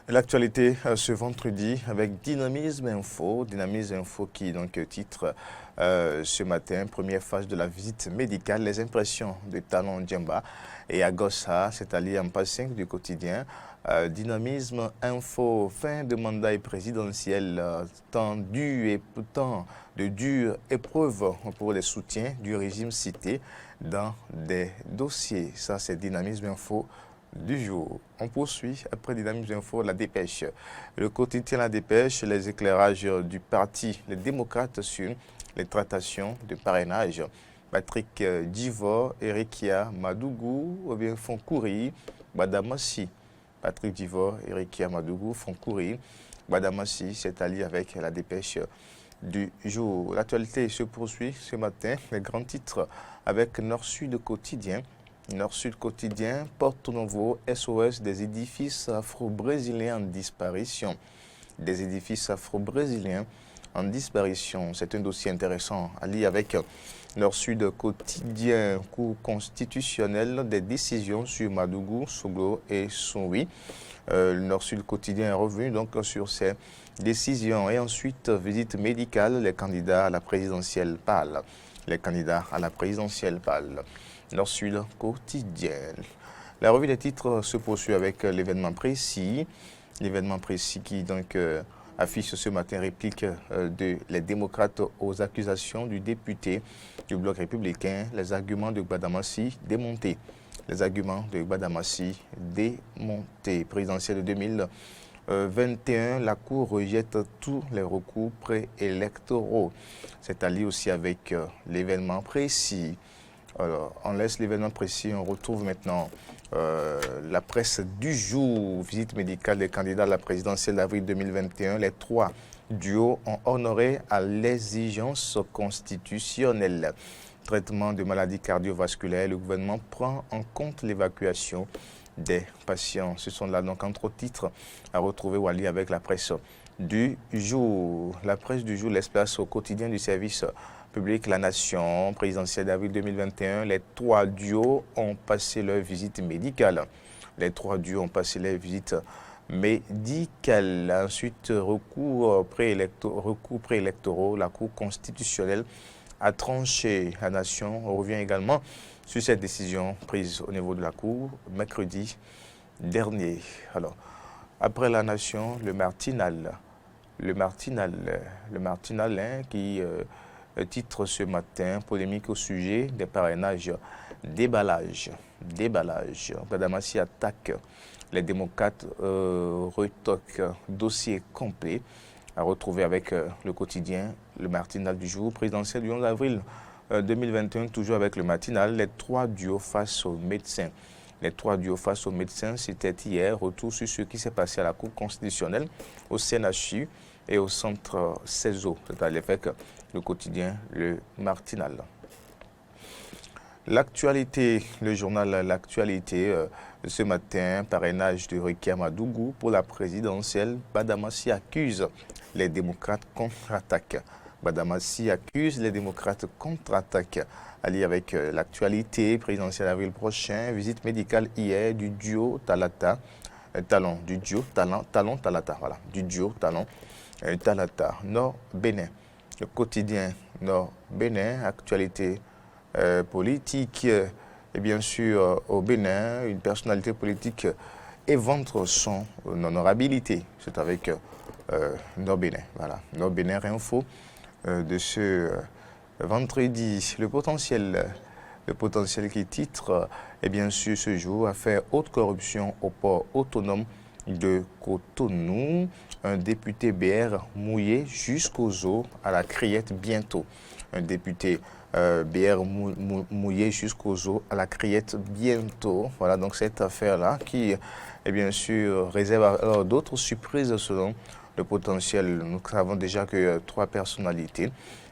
L'actualité ce vendredi avec Dynamisme Info. Dynamisme Info qui donc titre ce matin, première phase de la visite médicale, les impressions de Talon Djemba et Agossa, c'est-à-dire en page 5 du quotidien. Dynamisme Info, fin de mandat présidentiel, temps de dures épreuves pour les soutiens du régime cité dans des dossiers. Ça, c'est Dynamisme Info du jour. On poursuit après Dynamisme Info, la dépêche. Le quotidien La Dépêche, les éclairages du parti, les démocrates sur les tractations de parrainage. Patrick Divor, Erikia Madougou, ou bien font courir Badamassi. Patrick Divor, Erikia Madougou font courir Badamassi, c'est allié avec la dépêche du jour. L'actualité se poursuit ce matin, les grands titres avec Nord-Sud quotidien. Nord-Sud quotidien, Porto Novo, SOS des édifices afro-brésiliens en disparition. Des édifices afro-brésiliens en disparition. C'est un dossier intéressant à lire avec Nord-Sud quotidien, Cour constitutionnelle des décisions sur Madougou, Soglo et Souri. Le Nord-Sud quotidien est revenu donc sur ces décisions. Et ensuite, visite médicale, les candidats à la présidentielle parlent. Les candidats à la présidentielle parlent. Nord-Sud quotidien. La revue des titres se poursuit avec l'événement précis. L'événement précis qui donc affiche ce matin réplique de les démocrates aux accusations du député du bloc républicain. Les arguments de Gbadamassi démontés. Les arguments de Gbadamassi démontés. Présidentielle de 2021, la Cour rejette tous les recours préélectoraux. C'est allié aussi avec l'événement précis. Alors, on laisse l'événement précis, on retrouve maintenant la presse du jour, visite médicale des candidats à la présidentielle d'avril 2021. Les trois duos ont honoré à l'exigence constitutionnelle. Traitement de maladies cardiovasculaires, le gouvernement prend en compte l'évacuation des patients. Ce sont là donc entre autres titres à retrouver ou à lire avec la presse du jour. La presse du jour laisse place au quotidien du service public La Nation, présidentielle d'avril 2021. Les trois duos ont passé leur visite médicale. Les trois duos ont passé leur visite médicale. Ensuite, recours préélectoraux. La Cour constitutionnelle a tranché. La Nation revient également sur cette décision prise au niveau de la Cour mercredi dernier. Alors, après La Nation, le Martinal qui titre ce matin, polémique au sujet des parrainages, déballage. Gbadamassi attaque les démocrates, retoque, dossier complet à retrouver avec le quotidien, le Martinal du jour, présidentiel du 11 avril 2021, toujours avec le Martinal, les trois duos face aux médecins. Les trois duos face aux médecins, c'était hier, retour sur ce qui s'est passé à la Cour constitutionnelle, au CNHU et au centre CESO, c'est-à-dire avec le quotidien, le Martinal. L'actualité, le journal L'actualité, ce matin, parrainage de Erikia Madougou pour la présidentielle. Badamassi accuse les démocrates contre-attaque. Badamassi accuse les démocrates contre-attaque. À lire avec l'actualité, présidentielle avril prochain, visite médicale hier du duo Talata, Talon, Talata, Nord-Bénin. Le quotidien Nord-Bénin, actualité politique, et bien sûr au Bénin, une personnalité politique éventre son honorabilité. C'est avec Nord-Bénin. Voilà, Nord-Bénin Info de ce vendredi. Le potentiel qui titre, et bien sûr ce jour, affaire haute corruption au port autonome de Cotonou. Un député BR mouillé jusqu'aux os à la criette bientôt. Un député BR mouillé jusqu'aux os à la criette bientôt. Voilà donc cette affaire-là qui est bien sûr réserve alors d'autres surprises selon le potentiel. Nous savons déjà que trois personnalités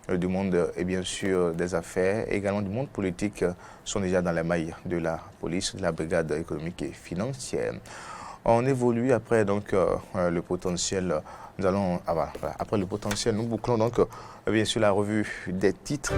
du monde et bien sûr des affaires, également du monde politique, sont déjà dans les mailles de la police, de la brigade économique et financière. On évolue après donc le potentiel. Nous allons après le potentiel, nous bouclons donc bien sûr la revue des titres.